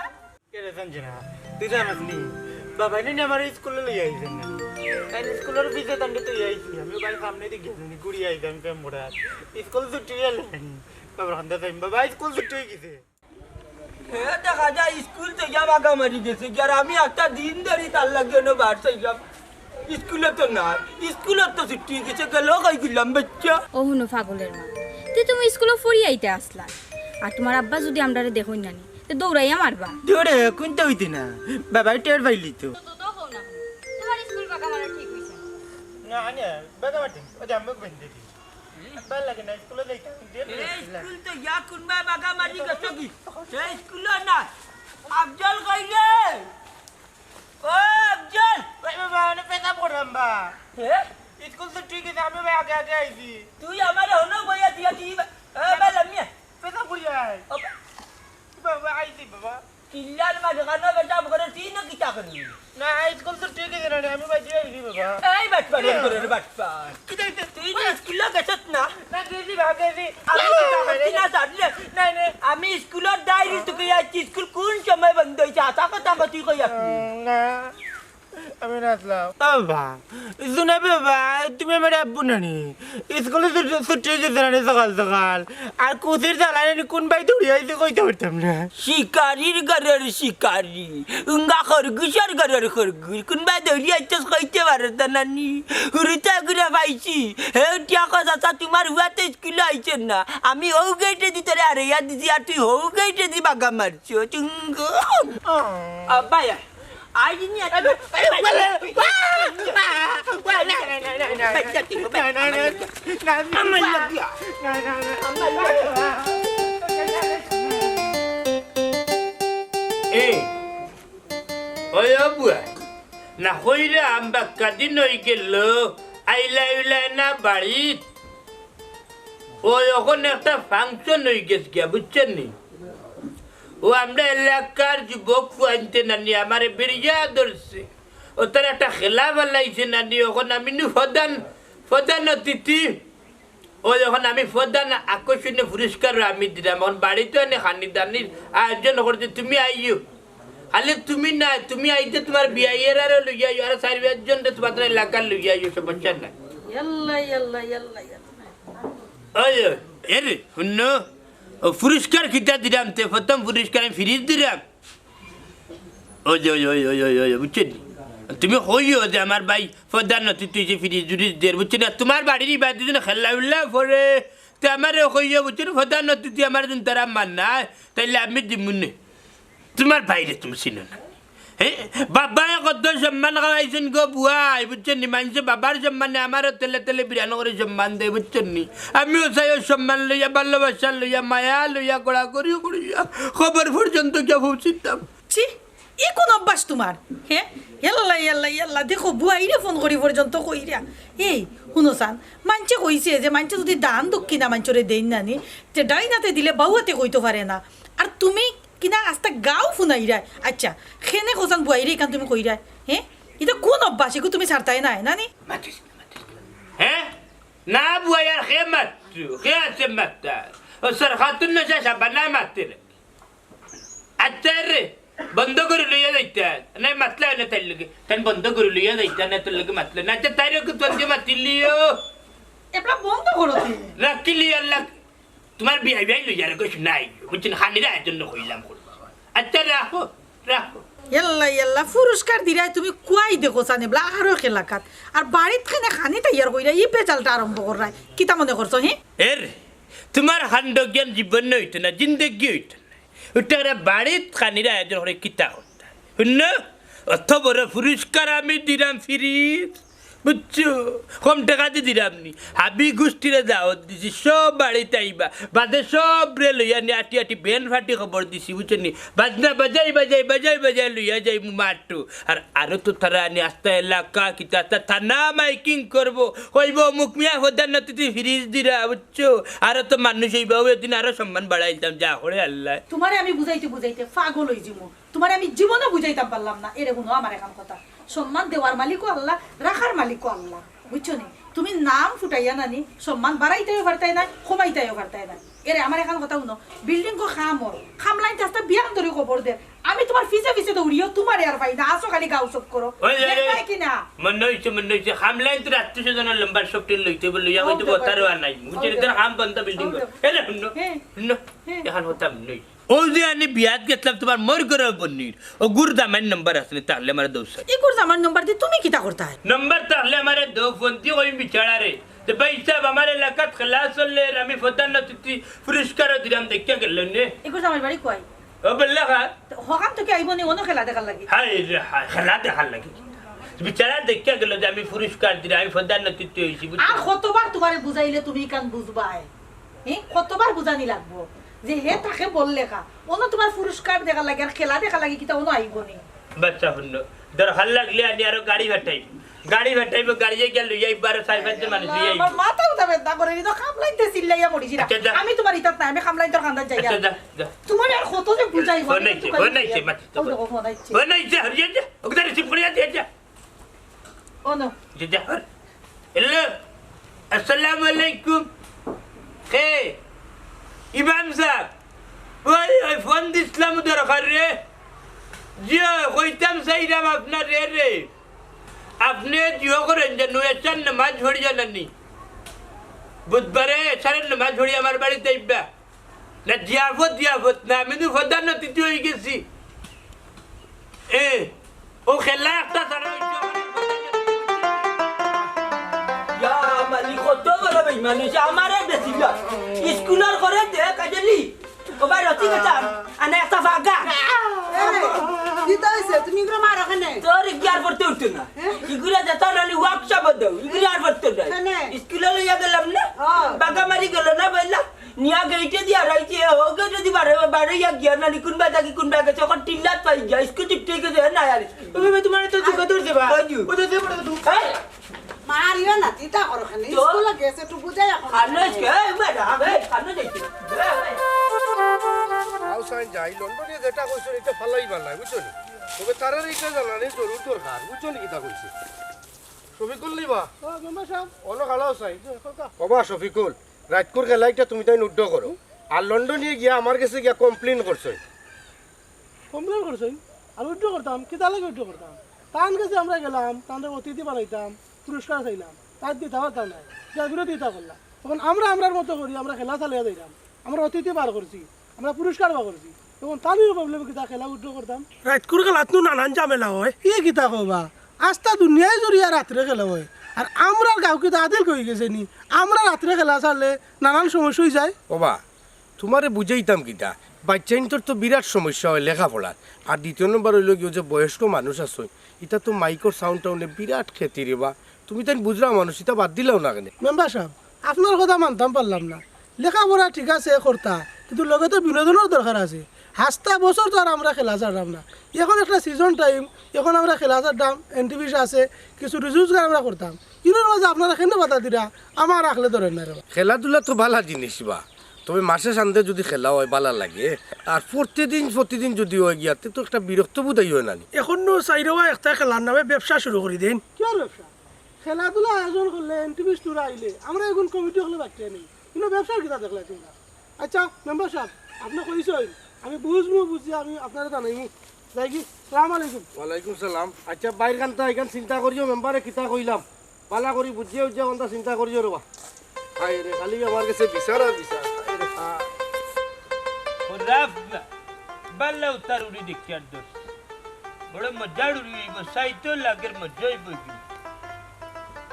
কেরে সঞ্জনা তুই জানাস নি বাবা নে আমার স্কুলে লই আইছেন না কাল স্কুলের পিছে দণ্ডে তুই আইছি আমি বাড়ি সামনে দিকে গেছি গুড়ি আইতাম পেমড়া স্কুল ছুটি হল বাবা হান্দা টাইম বাবা স্কুল ছুটি হয়ে গেছে হ্যাঁ দেখা যায় স্কুল থেকে বাগা মারি গেছে আর আমি একটা দিন ধরে তার লাগে না বার চাইলাম স্কুলে তো না স্কুলে তো ছুটি গেছে গেল কই গেলাম বাচ্চা ও হুনো পাগলের মা তে তুমি স্কুলে ফরি আইতে আসলা আর তোমার আব্বা যদি আমরারে দেখুন জানি তে দৌড়াইয়া মারবা তোরে কোনটা হইতে না বাবা টের পাইলি তো তোমার স্কুল বাগা মারা ঠিক হইছে না না বাবা মাটি ও জাম্বক বেঁধে দি ভাল লাগে না স্কুলে যাইতাম স্কুল তো ইয়া কোনবা বাগা মারি গেছে কি সেই স্কুলে না আফজল কইলে ও আফজল ভাই বাবা মানে পেটা পড়াম বা হ্যাঁ স্কুল তো ঠিক আছে আমি ভাই আগে আগে আইছি তুই আমার হনো বইয়া দিয়া দি এ বেলা মিয়া পেটা পড়ি আই বাবা আইছি বাবা চিল্লার মাঝে কানো বেটা করে তুই না কিতা করবি না স্কুল তো ঠিক আছে না আমি বাইরে আইছি বাবা এই বাটপার করে রে বাটপার তুই যে স্কুলে গেছত না না গেছি ভাগেছি আমি না জানলে নাই নাই আমি স্কুলের ডায়েরি তোকে যাচ্ছি স্কুল কোন সময় বন্ধ হয়েছে আতা কথা তুই কই না আমি নাচলাম বাবা শুনে বাবা তুমি আমার আব্বু নানি স্কুলে ছুটি যেতে নানি সকাল সকাল আর কুচির জ্বালানি কোন বাই দৌড়ি আইতে কইতে পারতাম না শিকারির ঘরের শিকারি উঙ্গা খরগুশার ঘরের খরগুশ কোনবা দৌড়ি আইতেস কইতে পারত নানি হুরুতা ঘুরে পাইছি হে টিয়া কথা তোমার হুয়াতে স্কুলে আইছেন না আমি হৌ গেটে দি তোরে আরে ইয়া দিছি আর তুই হৌ গেটে দি বাগা মারছো চুঙ্গ আব্বায়া আইনি ওই বুয়া না হইলে আমরা কাদিন হয়ে গেল আইলা উইলা না বাড়িত ওই ওখানে একটা ফাংশন হয়ে গেছে গিয়া বুঝছেন নি ও আমরা এলাকার যুবক আনতে নানি আমার বেরিয়া ধরছে ও তার একটা খেলা বানাইছে নানি ওখানে আমি প্রধান অতিথি ও যখন আমি প্রধান আকর্ষণীয় পুরস্কার আমি দিলাম এখন বাড়িতে এনে খানি দানির আয়োজন করছে তুমি আইও খালি তুমি না তুমি আইতে তোমার বিয়াইয়ের আর লইয়া আর চারি পাঁচজন তোমার এলাকার লইয়া সমস্যা নাই ওই এরে শুন পুরস্কার কিতা দিলাম তে প্রথম পুরস্কার আমি ফ্রিজ দিলাম ওই ওই ওই ওই ওই ওই বুঝছেন তুমি হইও যে আমার ভাই প্রধান অতিথি যে ফ্রিজ জুড়িস দের বুঝছেন তোমার বাড়ির বাড়ি যদি খেলা উল্লা পরে তো আমার হইও বুঝছেন প্রধান অতিথি আমার যদি তারা মান না তাইলে আমি দিমুনে তোমার বাইরে তুমি চিনো না হ্যাঁ বাবাই কত সম্মান খাওয়াইছেন গো বুয়াই বুঝছেন নি মানুষে বাবার সম্মানে আমারও তেলে তেলে বিরানো করে সম্মান দেয় বুঝছেন নি আমিও চাই সম্মান লইয়া ভালোবাসা লইয়া মায়া লইয়া কড়া করিও করিয়া খবর পর্যন্ত গিয়া পৌঁছিতাম ছি ই কোন অভ্যাস তোমার হ্যাঁ ইয়াল্লা দেখো বুয়াইরে ফোন করি পর্যন্ত কইরা এই শুনো চান মানছে কইছে যে মানছে যদি দান দক্ষিণা মাঞ্চরে দেন নানি তে ডাইনাতে দিলে বাহুয়াতে কইতে পারে না আর তুমি কিনা আস্তা গাও ফুনাইরা আচ্ছা খেনে কোসান বুয়াইরে কান তুমি কইরা হ্যাঁ এটা কোন অভ্যাস এগো তুমি ছাড়তাই নাই নানি হ্যাঁ না বুয়াই আর খে মাত্র খে আছে মাত্র ও স্যার খাতুন না যা বানা মাত্র আচ্ছা রে বন্ধ করে লইয়া যাইতা না মাতলা না তাই লগে তাই বন্ধ করে লইয়া যাইতা না তোর লগে মাতলা না আচ্ছা তাই রকম তোর দিয়ে মাতিলিও এবলা বন্ধ করো তুমি রাখিলি আল্লাহ তোমার বিয়াই বিয়াই লইয়া রে কইছ নাই বুঝছেন খানিরা জন্য কইলাম আচ্ছা রাখো রাখো ইয়াল্লা পুরস্কার দিরাই তুমি কুয়াই দেখো চান এবলা আরো খেলাকাত আর বাড়িত খানে খানি তৈয়ার কইরা ই পেচালটা আরম্ভ করাই কিতা মনে করছো হে এর তোমার খান্ড জ্ঞান জীবন হইতো না জিন্দগি হইতো না ওটা বাড়িত খানিরা আয়োজন করে কিতা করতে শুন অত বড় পুরস্কার আমি দিলাম ফিরিজ বুঝছো কম টাকা দিয়ে দিলাম নি হাবি গোষ্ঠীরে দাওয়াত দিছি সব বাড়িতে আইবা বাদে সব রে লইয়া নি আটি আটি বেন ফাটি খবর দিছি বুঝছেন নি বাজনা বাজাই বাজাই বাজাই বাজাই লইয়া যাই মাঠু আর আরো তো তারা আনি আস্তা এলাকা কিতা থানা মাইকিং করবো কইব মুখ মিয়া হোদার নতিতে ফিরিজ দিরা বুঝছো আরো তো মানুষ হইবা দিন আরো সম্মান বাড়াইতাম যা করে আল্লাহ তোমারে আমি বুঝাইতে পাগল হই যাবো তোমারে আমি জীবনে বুঝাইতাম পারলাম না এরে কোনো আমার এখন কথা সম্মান দেওয়ার মালিকও আল্লাহ রাখার মালিকও আল্লাহ বুঝছো নি তুমি নাম ফুটাইয়া নানি সম্মান বাড়াইতেও পারতাই না কমাইতেও পারতাই না এরে আমার এখন কথা শুনো বিল্ডিং কো খাম লাইন রাস্তা বিয়ান ধরে খবর দে আমি তোমার ফিসে দৌড়িও তোমার আর ভাই না আসো খালি গাও সব করো কি না মনে হইছে খামলাইন তো রাত্রি সেজন্য লম্বার সবটিন লইতে বলে ইয়া হইতে বতারও আর নাই বুঝছেন তোর হাম বন্ধ বিল্ডিং এরে শুনো শুনো এখন হতাম নই ও যে আমি বিয়াত গেছিলাম তোমার মোর ঘরে বন্নির ও গুরদামান নাম্বার আসলে তাহলে আমার দোষ এই কোর্স আমার নাম্বার দি তুমি কিটা করতা নাম্বার তাহলে আমার দো ফোন দি ওই বিছাড়া রে তো ভাই সাহেব আমার এলাকাত খলাস হলে আমি ফতান নতি পুরস্কার দিলাম দেখতে গেলেন রে এই কোর্স আমার বাড়ি কই ও বললা হকাম তো কি আইবো নি ওনো খেলা দেখার লাগি হাই রে হাই খেলা দেখার লাগি বিছাড়া দেখতে গেল যে আমি পুরস্কার দিলাম আমি ফতান নতি হইছি আর কতবার তোমারে বুঝাইলে তুমি কান বুঝবাই কতবার বুঝানি লাগবো যে হে তাকে বললে কা ওনো তোমার পুরস্কার দেখা লাগে আর খেলা দেখা লাগে কিতা ওনো আইবো নি বাচ্চা হন্ন দর হাল লাগলে আনি আরো গাড়ি ভাটাই গাড়ি ভেটাইব গাড়ি গিয়ে লইয়া একবারে 4-5 মানুষ লইয়া আমার মাথা উঠা বেদনা করে তো কামলাইতে চিল্লাইয়া পড়িছি না আচ্ছা, যা। আমি তোমার ইতাত নাই আমি কামলাইতে কান্দার যাই আচ্ছা যা যা তোমার আর কত যে বুঝাইব বনাইছে বনাইছে হরিয়া যা ওকে রিসিভ করিয়া দিয়ে যা ও নো যা হ্যালো আসসালামু আলাইকুম কে ইমাম সাহেব ওই ফোন দিছিলাম দরকার রে জি কইতাম চাইলাম আপনার রে আপনি জিও করেন যে নুয়েশান নামাজ পড়ি জানানি বুধবারে এছাড়া নামাজ পড়ি আমার বাড়িতে আইবা না জিয়াফত না আমি তো ফদার নতিতে হয়ে গেছি ও খেলা একটা ছাড়া কত বড় মানুষ আমারে বেশিল স্কুলের করে দে কাজলি ও ভাই রতি গেছা আনে একটা ফাগা দিতা হইছে তুমি ইগরা মারো কেনে তোর গিয়ার পড়তে উঠতো না ইগুলা যেত নালি ওয়ার্কশপ দাও ইগুলা আর পড়তে না স্কুলে লইয়া গেলাম না বাগা মারি গেল না বললা নিয়া গেইটে দিয়া রাইছে ওগে যদি বারে ইয়া গিয়া না কোনবা থাকি কোনবা গেছে ওখান টিল্লাত পাই গিয়া স্কুটি ঠিক আছে না আর তুমি তোমার তো তুই কত দেবা ও তো দেব না তুই মারিও না দিতা করো কেনে স্কুলে গেছে তো বুঝাই এখন আনস কে মেডা বে আনস যাইছে আউসাইন যাই লন্ডনে যেটা কইছো এটা ফালাই বালাই বুঝছো নি তবে তারার এটা জানানি জরুর দরকার বুঝছো নি কিতা কইছে শফিকুল লিবা মেম্বার সাহেব অন খালাও চাই বাবা শফিকুল রাতকুর খেলাইটা তুমি তাই উড্ড করো আর লন্ডনে গিয়া আমার কাছে গিয়া কমপ্লেন করছো কমপ্লেন করছেন আর উদ্য করতাম কি তাহলে উদ্য করতাম তান কাছে আমরা গেলাম তাদের অতিথি বানাইতাম পুরস্কার চাইলাম তার দিতে পারতাম না যার বিরোধিতা করলাম তখন আমরার মতো করি আমরা খেলা চালিয়ে দিলাম আমরা অতিথি বার করছি আমরা পুরস্কার বার করছি তখন তাদের প্রবলেম কিতা খেলা উদ্য করতাম রাতকুর খেলাত নানান ঝামেলা হয় কি কিতা কবা আস্তা দুনিয়ায় জড়িয়া রাত্রে খেলা হয় আর আমরা গাঁও কিতা আদিল কই গেছে নি আমরা রাত্রে খেলা চাললে নানান সমস্যা হয়ে যায় বাবা তোমারে বুঝাইতাম কিতা বাচ্চাইনটোর তো বিরাট সমস্যা হয় লেখাপড়ার আর দ্বিতীয় নম্বর হইল গিয়ে যে বয়স্ক মানুষ আছে এটা তো মাইকর সাউন্ড টাউনে বিরাট ক্ষতি রে বা তুমি তাই বুঝলাম মানুষ এটা বাদ দিলেও না কেন মেম্বার সাহেব আপনার কথা মানতাম পারলাম না লেখাপড়া ঠিক আছে করতা কিন্তু লগে তো বিনোদনের দরকার আছে হাসতা বছর তো আর আমরা খেলা ছাড়লাম না এখন একটা সিজন টাইম এখন আমরা খেলা ছাড়তাম এনটিভিস আছে কিছু রোজগার আমরা করতাম ইনোর মাঝে আপনারা এখানে বাধা দিরা আমার রাখলে ধরেন না রে খেলাধুলা তো ভালো জিনিস বা তবে মাসে শান্তে যদি খেলা হয় ভালো লাগে আর প্রতিদিন যদি হয় গিয়াতে তো একটা বিরক্ত বোধই হয় না এখন চাইরেও একটা খেলার নামে ব্যবসা শুরু করে দিন কি আর ব্যবসা খেলাধুলা আয়োজন করলে এনটিভিস টুরা আইলে আমরা এখন কমিটি হলে বাচ্চা নেই কিন্তু ব্যবসার কিনা দেখলে তোমরা আচ্ছা মেম্বার সাহেব আপনি কইছেন আমি বুঝি আমি আপনারা জানাইমু যাই কি সালাম আলাইকুম ওয়ালাইকুম সালাম আচ্ছা বাইর কান্তা এখান চিন্তা করিও মেম্বারে কিতা কইলাম পালা করি বুঝিয়ে উজ্জা কোনটা চিন্তা করিও রবা হাই রে খালি আমার কাছে বিচার আর বিচার রাফনা বাল্লা উতার উড়ি দেখি আর দোষ বড় মজার উড়ি সাইতো লাগের মজাই বইবি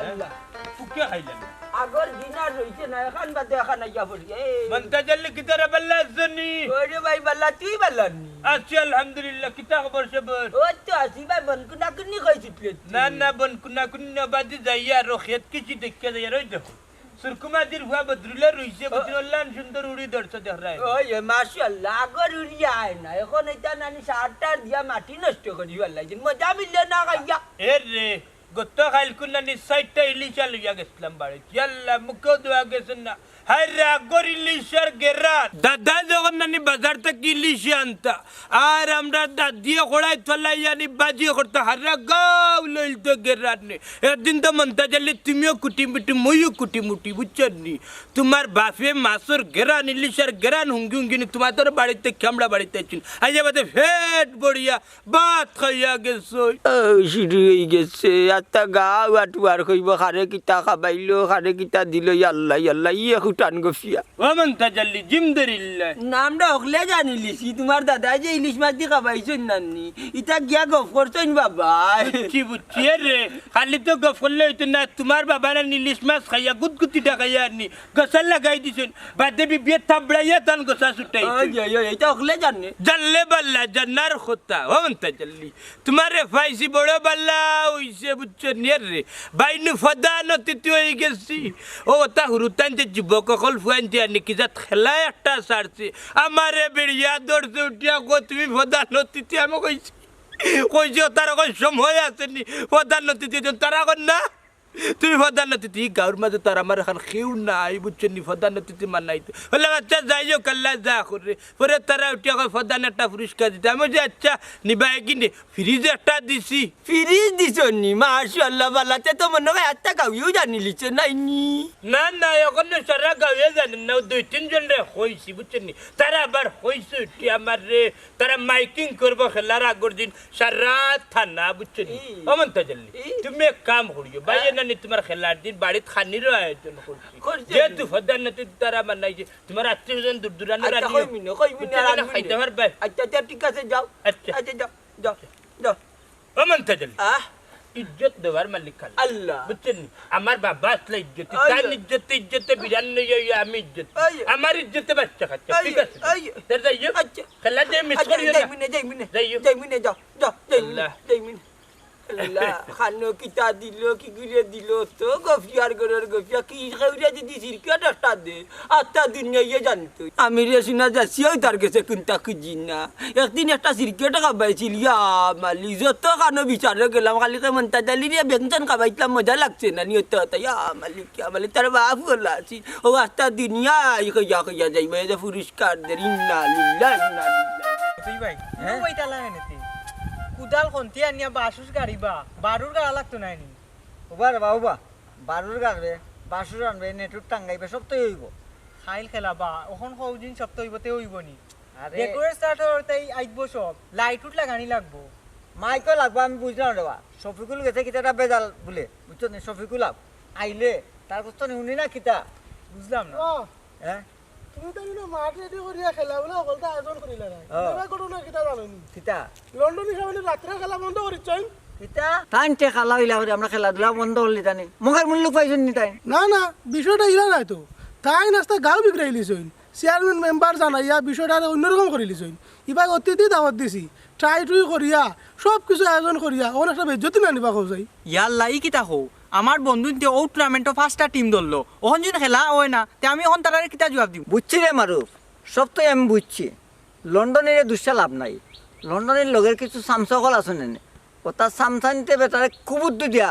আল্লাহ ফুকে খাইলাম আগর দিনার রইছে না এখন বাদে এখন আইয়া পড়ি মনটা জল্লি কিতারা বাল্লা জনি ওরে ভাই বাল্লা তুই বাল্লা নি আচ্ছা আলহামদুলিল্লাহ কিতা খবর সবর ও তো আসি ভাই বনকুনা কুনি কইছিস না বনকুনা কুনি বাদে যাইয়া রখিয়াত কিছু দেখে যাইয়া রই দেখো সুরকুমাদির ভুয়া বদরুল্লাহ রইছে বদরুল্লাহ সুন্দর উড়ি দর্শ দেখ রায় ওই মাশাআল্লাহ আগর উড়ি আয় না এখন এটা নানি সারটার দিয়া মাটি নষ্ট করি আল্লাহ জিন মজা মিললে না গাইয়া এ রে গত কাল কুনানি সাইটটা ইলিশা লইয়া গেছিলাম বাড়ি আল্লাহ মুখো দোয়া গেছেন না হায় রে আগর ইলিশার গেরা দাদা যখন নানি বাজার থেকে ইলিশা আনতা আর আমরা দাদিয়ে খোড়াই থলাইয়ানি বাজি করতে হারা গাও লইলতো গেরার নে একদিন তো মনতা জালি তুমিও কুটি মইও কুটি বুঝছেন নি তোমার বাপে মাসর গেরান ইলিশার গেরান হুঙ্গি তোমার তোর বাড়িতে আমরা বাড়িতে আছেন আইয়া বাদে ফেট বড়িয়া ভাত খাইয়া গেছো শুরু হয়ে গেছে আত্মা গাও আটুয়ার কইব খারে কিতা খাবাইলো খারে কিতা দিল আল্লাহ আল্লাহ ইয়ে টান গফিয়া ও মনতা জালি জিমদারিল্লাহ নামটা হকলে জানিলিছি তোমার দাদা যে ইলিশ মাছ দিয়ে খাবাইছেন নানি ইটা গিয়া গফ করছেন বাবা বুঝছি রে খালি তো গফ করলে হইতো না তোমার বাবা না ইলিশ মাছ খাইয়া গুদগুতি টাকাইয়া আনি গসাল লাগাই দিছেন বাদে বিয়ে থাবড়াইয়া তান গসা ছুটাই এটা হকলে জানে জানলে বাল্লা জান্নার কথা ও মনতা জালি তোমারে ফাইসি বড় বাল্লা হইছে বুঝছেন রে বাইনু ফদানতি হয়ে গেছি ও তা হুরুতানতে যুবক কল ফুয়ানতে আনি কি যা খেলা একটা সারছে আমারে বেড়িয়া দৌড়তে উঠিয়া গো তুমি প্রধান অতিথি আমি কইছি কইছি তার এখন সময় আছে নি প্রধান অতিথি তারা এখন না তুমি প্রধান অতিথি গাঁর মাঝে তার আমার এখন কেউ নাই বুঝছেন নি প্রধান অতিথি মানাইতে বললাম আচ্ছা যাইও কাল্লা যা করে পরে তারা উঠে এখন প্রধান একটা পুরস্কার দিতে আমি যে আচ্ছা নিবাই কিনে ফ্রিজ একটা দিছি ফ্রিজ দিছ নি মাশাআল্লাহ বালাতে তো মনে হয় একটা গাঁও জানি লিছে নাই নি না না এখন সারা গাঁয়ে জানেন না 2-3 জন রে হইছি বুঝছেন নি তারা আবার হইছে উঠে আমার রে তারা মাইকিং করবো খেলার আগর দিন সারা থানা বুঝছেন নি অমন তাজল্লি তুমি এক কাম করিও বাইরে না নি তোমার খেলার দিন বাড়িতে খানিরও আয়োজন করছি যেহেতু ফদার না তারা মানাইছে তোমার আত্মীয়জন দূর দূরানোর আচ্ছা কইমিনে আর খাইতে পারবে আচ্ছা আচ্ছা ঠিক আছে যাও আচ্ছা আচ্ছা যাও যাও যাও অমন তাজল্লি ইজ্জত দেওয়ার মালিক খালা আল্লাহ বুঝছেন নি? আমার বাবা আসলে ইজ্জত তার ইজ্জতে বিরান আমি ইজ্জত আমার ইজ্জতে বাচ্চা খাচ্ছে ঠিক আছে তার যাইও আচ্ছা খেলা যে মিস আচ্ছা করিও না যাইমিনে যাও যাও যাইমিনে আল্লাহ খানো কিতা দিল কি গুলে দিল তো গফিয়ার গরের গফিয়া কি খাইরা যদি সিরকাট একটা দে আত্মা দুনিয়া জানতো আমি রে শুনা যাচ্ছি ওই তার কাছে কোনটা খুঁজি না একদিন একটা সিরকাট খাবাইছিল ইয়া মালি যত খানো বিচারে গেলাম খালি কেমন তাদালি রে ব্যঞ্জন খাবাইতাম মজা লাগছে না নিয়ত ইয়া মালি তার বাপ বলা আছি ও আত্মা দুনিয়া কইয়া কইয়া যাইবে যে পুরস্কার দে ইন্না লিল্লাহি ইন্না লিল্লাহি তুই ভাই ওইটা লাগে নাকি কুদাল কোনটি আনিয়া বাসুস গাড়ি বা বারুর গাড়া লাগতো না নি ওবার বাবা বারুর গাড়বে বাসুর আনবে নেটুর টাঙ্গাইবে সব তো হইব খাইল খেলা বা ওখন কৌদিন সপ্তাহ হইবতে হইব নি আরে ডেকোরেট স্টার্ট হইতেই আইবো সব লাইট উঠ লাগানি লাগবো মাইকও লাগবো আমি বুঝলাম রে বা শফিকুল গেছে কিতাটা বেজাল বলে বুঝছো নি শফিকুল আইলে তার কষ্ট শুনি না কিতা বুঝলাম না ও হ্যাঁ তুমি তো মাঠ রেডি করিয়া খেলা বলে অকলটা আয়োজন করিলা না এবার ঘটনা কিতা জানেনি কিতা লন্ডন হিসাবে রাত্রে খেলা বন্ধ করিছেন কিতা টাইমতে খেলা হইলা করে আমরা খেলাধুলা বন্ধ করলি জানি মুখের মূল্য পাইছেন নি তাই না না বিষয়টা ইলা নাই তো তাই নাস্তা গাঁও বিগড়াই লিছইন চেয়ারম্যান মেম্বার জানাইয়া বিষয়টা অন্যরকম করে লিছইন ইবাক অতিথি দাওয়াত দিছি ট্রাই টুই করিয়া সব কিছু আয়োজন করিয়া ওর একটা বেজ্জতি না নিবা কই ইয়ার লাই কিতা হো আমার বন্ধু তে ও টুর্নামেন্টও ফার্স্টটা টিম ধরলো ওখন যদি খেলা হয় না তে আমি ওখন তারারে কিতা জবাব দিব বুঝছি রে মারুফ সব তো আমি বুঝছি লন্ডনের দুঃসা লাভ নাই লন্ডনের লগের কিছু সামসকল আছে নেনে ও তার সামসানিতে বেটারে কুবুদ্ধি দিয়া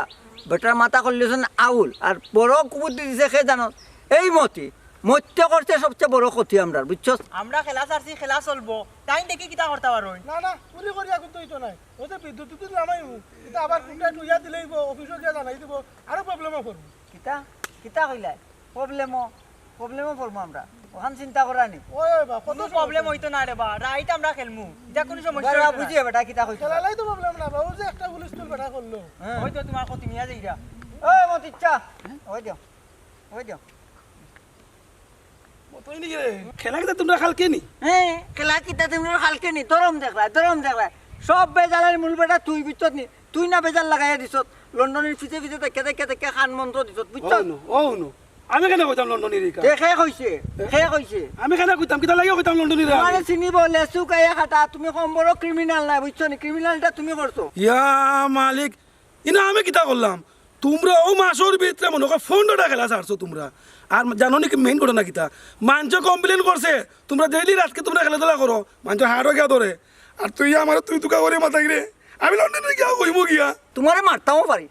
বেটার মাথা করলেছেন আউল আর বড় কুবুদ্ধি দিছে সে জানো এই মত্য করতে সবচেয়ে বড় ক্ষতি আমরা বুঝছো আমরা খেলা ছাড়ছি খেলা চলবো তাই দেখি কিতা করতে পারো না না পুরি করিয়া কিন্তু হইতো নাই ও যে বিদ্যুৎ টিদ্যুৎ নামাইব এটা আবার কোনটা টুইয়া দিলেইব অফিসে গিয়া জানাই দিব আরো প্রবলেমও করব কিতা কিতা কইলাই প্রবলেমও পড়বো আমরা ওখান চিন্তা করা নি ওই বা কত কোনো প্রবলেম হইতো না রে বা রাইট আমরা খেলমু এটা কোনো সমস্যা বেটা হইতো না। বুঝিয়ে বেটা কিতা কইছো খেলালাই তো প্রবলেম না বাবু যে একটা পুলিশ স্কুল বেটা করলো হয়তো তোমার কত মিয়া যাইরা ওই মতিচ্চা ওই দিও মতই নি রে খেলা কিতা তোমরা কালকে নি হ্যাঁ খেলা কিতা তুমি কালকে নি দরম দেখলা সব বেজালের মূল বেটা তুই বিচত নি তুই না বেজাল লাগাইয়া দিছত লন্ডনের পিছে পিছে দেখে খান মন্ত্র দিছত বুঝছো ও নো আমি কেন কইতাম লন্ডনের কা দেখে কইছে আমি কেন কইতাম কিতা লাগে কইতাম লন্ডনের তোমারে চিনিব লেসু কাইয়া খাটা তুমি কম বড় ক্রিমিনাল না বুঝছো নি ক্রিমিনালটা তুমি করছো ইয়া মালিক ইনা আমি কিতা করলাম তোমরা ও মাসের ভিতরে মনে কর 15টা খেলা ছাড়ছো তোমরা আর জানো নি কি মেইন ঘটনা কিতা মানুষ কমপ্লেন করছে তোমরা ডেইলি রাতকে তোমরা খেলাধুলা করো মানুষ হাড়ও গিয়া ধরে আর তুই আমার তুই তুকা করে মাথা গিরে আমি লন্ডনে গিয়া কইব গিয়া তোমারে মারতামও পারি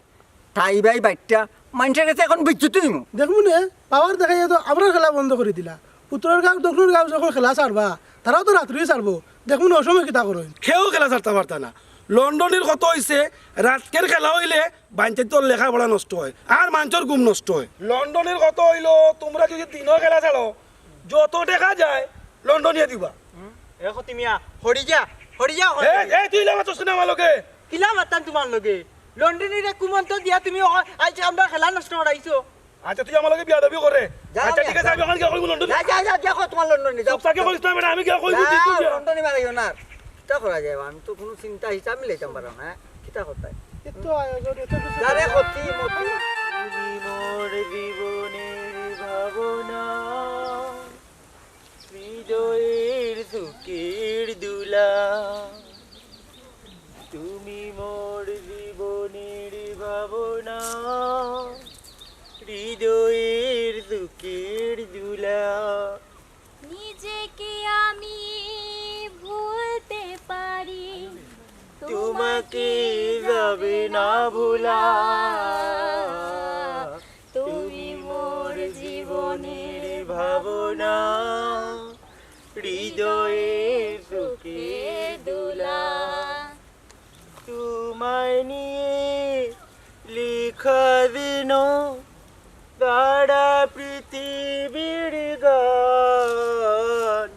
তাই ভাই বাইটটা মানুষের কাছে এখন বিচ্যুতি নিমু দেখুন পাওয়ার দেখাইয়া তো আমরা খেলা বন্ধ করে দিলা উত্তরের গাঁও দক্ষিণের গাঁও যখন খেলা ছাড়বা তারাও তো রাত্রি ছাড়বো দেখুন অসময় কিতা করো কেউ খেলা ছাড়তে পারতা না লন্ডনের কত হয়েছে রাতকের খেলা হইলে বাঞ্চের তোর লেখাপড়া নষ্ট হয় আর মানুষের ঘুম নষ্ট হয় লন্ডনের কত হইলো তোমরা যদি দিনও খেলা ছাড়ো যত দেখা যায় লন্ডনিয়ে দিবা এ কত মিয়া হরি যা এই তুই লাগা চোস না আমার লগে কিলা মাতান তোমার লগে লন্ডনের কুমন্ত দিয়া তুমি আজ আমরা খেলা নষ্ট করাইছো আচ্ছা তুই আমার লগে বিয়া দাবি করে যা, আচ্ছা আমি ঠিক আছে আমি ওখানে গিয়া কইব লন্ডন যা দেখো তোমার লন্ডনে যাও সবটাকে কইছ না বেটা আমি গিয়া কইব লন্ডনে মারাইও না কিতা করা যায় আমি তো কোনো চিন্তা হিসাব মিলাইতাম পারো না কিতা করতে এত আয়োজন এত কিছু যারে ক্ষতি মতি মোর জীবনের ভাবনা হৃদয়ের সুখের দুলা তুমি মোর জীবনের ভাবনা হৃদয়ের সুখের দুলা নিজেকে আমি ভুলতে পারি তোমার ভাবনা হৃদয়ে সুখে দুলা তোমায় নিয়ে লেখা দিন তারা পৃথিবীর গান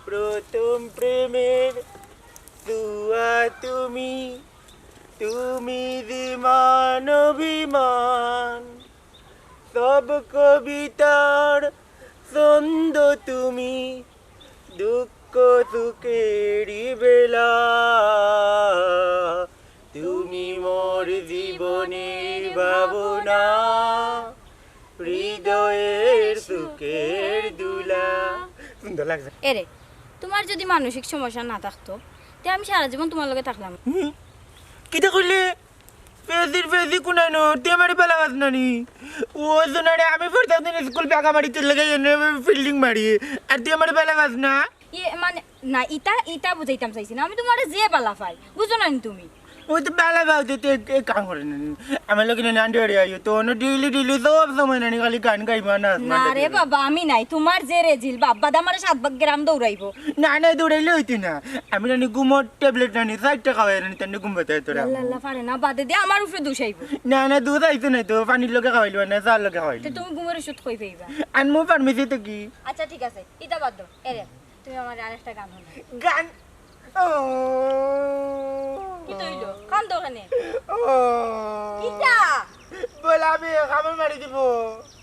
প্রথম প্রেমের দুয়া তুমি তুমি দিমান অভিমান সব কবিতার ছন্দ তুমি দুঃখ সুখেরই বেলা তুমি মোর জীবনের ভাবনা হৃদয়ের সুখের দুলা সুন্দর লাগছে এরে তোমার যদি মানসিক সমস্যা না থাকতো তে আমি সারা জীবন তোমার লগে থাকলাম কিটা করলে পেজি কোনানো তেমারি পেলা গাছ নানি ও জোনারে আমি পড়তে দিন স্কুল পাকা মারিতে লেগে ফিল্ডিং মারি আর তেমারি পেলা গাছ না ইয়ে মানে না ইটা বুঝাইতাম চাইছি না আমি তোমার যে পালা পাই বুঝো না তুমি ওই তো বেলা গাওতে কাম করে নানি আমার লোক নানি আন্ডে আইও তো ডেইলি সব সময় নানি খালি গান গাইবা না না রে বাবা আমি নাই তোমার যে রেজিল বাবা দামারে 7 গ্রাম দৌড়াইবো না দৌড়াইলে হইতি না আমি নানি ঘুমোর ট্যাবলেট নানি 4টা খাওয়াই নানি তেন ঘুম পাতে তোরা আল্লাহ পারে না বাদে দে আমার উপরে দোষাইবো না দুধ আইতো না তো পানির লগে খাওয়াইলো না চার লগে খাওয়াইলো তো তুমি ঘুমের ওষুধ কই পাইবা আনমো ফার্মেসি তো কি আচ্ছা ঠিক আছে ইটা বাদ দাও এরে তুমি আমার আরেকটা গান শোনাও গান ও কি তৈলো কান দাও কেন ও কিটা বল আমি খাবার মারি দিব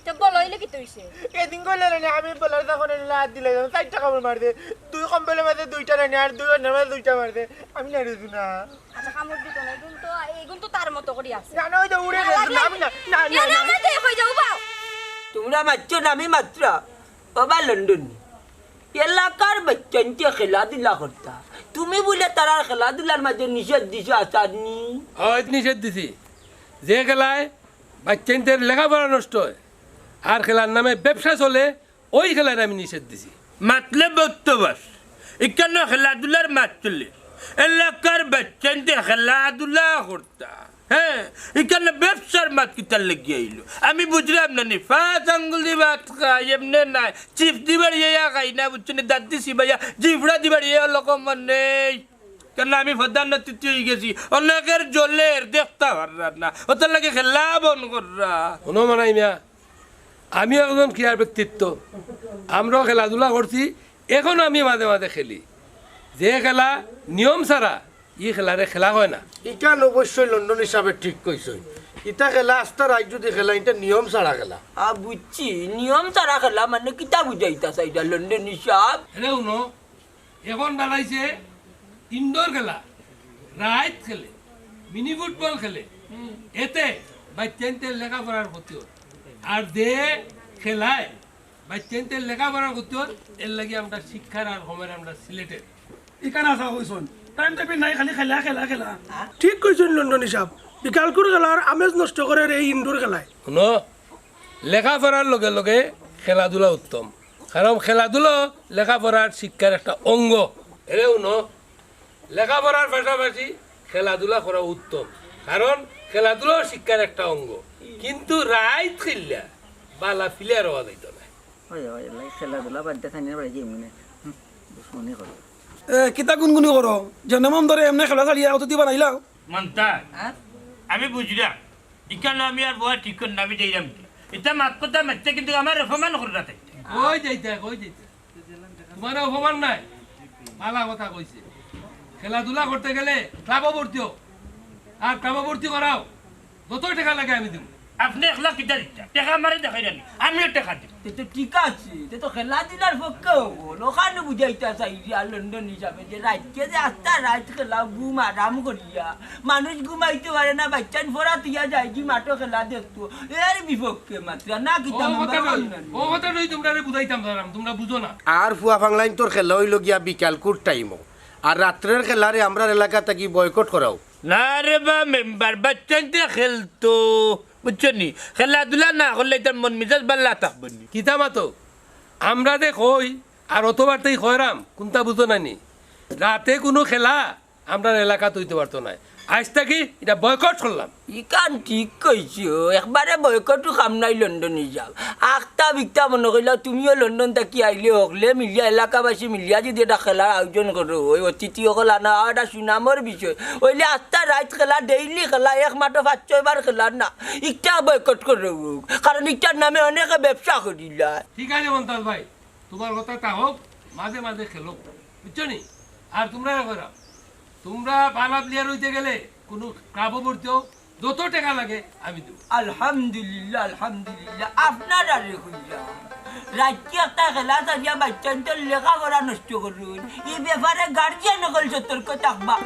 তো বলো ইলে কি তৈছে এদিন করলে না আমি বলার তখন লাদ দিলে 4টা খাবার মার দে 2 কম্বলের মধ্যে 2টা না আর 2 এর মধ্যে 2টা মার দে আমি না রেজু না আচ্ছা কামড় দিত না এগুন তো তার মতো করি আছে না ওই তো উড়ে গেছে আমি না আমরা তো কই যাও বাও তোমরা মাত্র নামি মাত্র বাবা লন্ডন এলাকার বাচ্চানকে খেলাধুলা করতা তুমি বলে তারা খেলাধুলার মাঝে নিষেধ দিছো আসাদনি হয় নিষেধ দিছি যে খেলায় বাচ্চাদের লেখাপড়া নষ্ট হয় আর খেলার নামে ব্যবসা চলে ওই খেলার আমি নিষেধ দিছি মাতলে বক্তবাস এখানে খেলাধুলার মাত চলে এলাকার বাচ্চাদের খেলাধুলা করতা হ্যাঁ এখানে ব্যবসার মাত কিতার লেগে আইলো আমি বুঝলাম না নি 5 আঙ্গুল দি ভাত খাই এমনি নাই চিপ দিবার ইয়া খাই না বুঝছো নি দাঁত দিছি ভাইয়া জিভড়া দিবার ইয়া লোক মানে কেন আমি প্রধানমন্ত্রী হয়ে গেছি অনেকের জলের দেখতে পারলাম না ওটার লাগে খেলা বন কররা কোনো মানাই মিয়া আমি একজন ক্রীড়ার ব্যক্তিত্ব আমরাও খেলাধুলা করছি এখন আমি মাঝে মাঝে খেলি যে খেলা নিয়ম ছাড়া ই খেলারে খেলা হয় না ইকান অবশ্যই লন্ডন হিসাবে ঠিক কইছই ইটা খেলা আস্তা রাজ্য দিয়ে খেলা এটা নিয়ম ছাড়া খেলা বুঝছি নিয়ম ছাড়া খেলা মানে কিতা বুঝাইতাছে এটা লন্ডন হিসাব এরেও ন এখন বানাইছে ইনডোর খেলা রাইত খেলে মিনি ফুটবল খেলে এতে বাচ্চাদের লেখাপড়ার ক্ষতি হয় আর যে খেলায় বাচ্চাদের লেখাপড়ার ক্ষতি হয় এর লাগে আমরা শিক্ষার আর হোমের আমরা সিলেটের এখানে আসা হইছন টাইম টেবিল নাই খালি খেলা খেলা খেলা ঠিক কইছেন লন্ডন হিসাব বিকাল করে খেলার আমেজ নষ্ট করে এই ইনডোর খেলায় শুনো লেখাপড়ার লগে লগে খেলাধুলা উত্তম কারণ খেলাধুলা লেখাপড়ার শিক্ষার একটা অঙ্গ এরেও ন লেখাপড়ার পাশাপাশি খেলাধুলা করা উত্তম কারণ খেলাধুলাও শিক্ষার একটা অঙ্গ কিন্তু রাইত খেললা বালা ফিলিয়ার হওয়া যাইত না খেলাধুলা বাদ দিয়ে থাকি বাড়ি মনে দুশ্মনী করো কিতা গুনগুনি করো জন্মম ধরে এমনি খেলা চালিয়ে অত দিবা নাইলাও মানতা আমি বুঝলাম এখানে আমি আর বয়া ঠিক করে নামি যাইলাম এটা মাত কথা মারতে কিন্তু আমার অপমান করে না কই যাইতা তোমার অপমান নাই পালা কথা কইছে খেলাধুলা করতে গেলে ক্লাবে ভর্তি হও আর ক্লাবে ভর্তি করাও যত টাকা লাগে আমি দিব আপনি একলা কিটা দিচ্ছেন টাকা মারে দেখাই জানি আমিও টাকা দিব তো ঠিক আছে তো খেলাধুলার পক্ষে হবো ওখানে বুঝাইতাছে লন্ডন হিসাবে যে রাতকে যে আস্তা রাত খেলা ঘুম আরাম করিয়া মানুষ ঘুমাইতে পারে না বাচ্চান ফোরা তুইয়া যায় কি মাঠো খেলা দেখতো এর বিপক্ষে মাত্র না কিতা ও কথা নই তোমরা বুঝাইতাম তোমরা বুঝো না আর ফুয়া বাংলাইন তোর খেলা হইল গিয়া বিকাল কুর টাইমও আর রাত্রের খেলারে আমরা এলাকা থেকে বয়কট করাও না রে বা মেম্বার বাচ্চাতে খেলতো বুঝছো নি খেলাধুলা না করলে তার মন মিজাজ বাল্লা থাকবো নি কিতা মাতো আমরা দে কই আর অতবারতেই কয়রাম কোনটা বুঝো নানি রাতে কোনো খেলা আমরা এলাকাত হইতে পারতো না আজ থাকি এটা বয়কট করলাম। ইকান ঠিক কইছো, একবারে বয়কটও কাম নাই, লন্ডনে যাও। আখতা বিকতা মনে করিলা তুমিও লন্ডন থাকি আইলে হকলে মিলিয়া এলাকাবাসী মিলিয়া যদি এটা খেলার আয়োজন করো, ওই অতিথিসকল আনা এটা সুনামর বিষয়। ওইলে আস্তা রাত খেলা, ডেইলি খেলা, এক মাত্র 5-6 বার খেলা না, ইটা বয়কট করো, কারণ ইটার নামে অনেকে ব্যবসা করিলা। ঠিক আছে মন্তাজ ভাই, তোমার কথা তা হোক, মাঝে মাঝে খেলো, বুঝছো নি? আর তোমরা করো, তোমরা পালা প্লেয়ার হইতে গেলে কোনো ক্লাবও ভর্তি হোক, যত টাকা লাগে আমি দেবো। আলহামদুলিল্লাহ আলহামদুলিল্লাহ, আপনার আরে হইলাম রাজ্যে একটা খেলা চালিয়া বাচ্চাদের লেখাপড়া নষ্ট করুন, এই ব্যাপারে গার্জিয়ান সকল সতর্ক থাকবা।